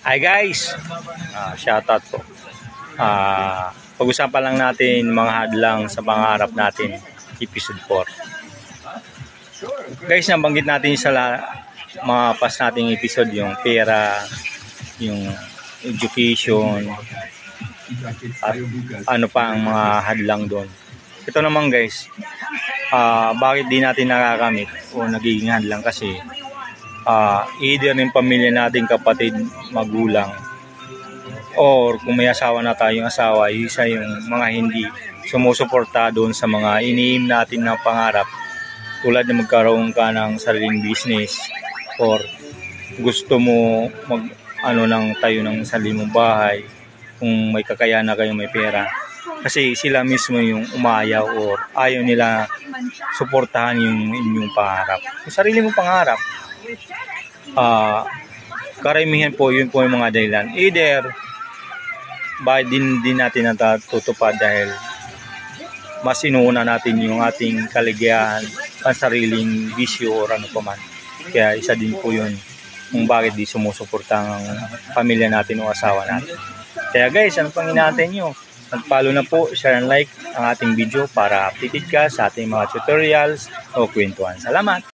Hi guys, shoutout po. Pag-usapan lang natin mga hadlang sa pangarap natin, episode 4. Guys, nabanggit natin sa mga past nating episode yung pera, yung education, at ano pa ang mga hadlang doon. Ito naman guys, bakit di natin nakakamit o nagiging hadlang kasi either ng pamilya natin, kapatid, magulang, or kung may asawa na tayong asawa, isa yung mga hindi sumusuporta doon sa mga iniim natin na pangarap, tulad na magkaroon ka ng sariling business or gusto mo ng tayo ng sarili mong bahay kung may kakayahan na kayo, may pera. Kasi sila mismo yung umayaw or ayaw nila suportahan yung inyong pangarap, yung sarili mong pangarap. Karamihan po yun po yung mga dahilan. Either bakit din natin natutupad dahil mas inuuna natin yung ating kaligayahan, pansariling bisyo or ano pa man. Kaya isa din po yun kung bakit di sumusuporta ang pamilya natin o asawa natin. Kaya guys, ano pang inaantay nyo? Mag-follow na po, share and like ang ating video para updated ka sa ating mga tutorials o kwentuhan. Salamat!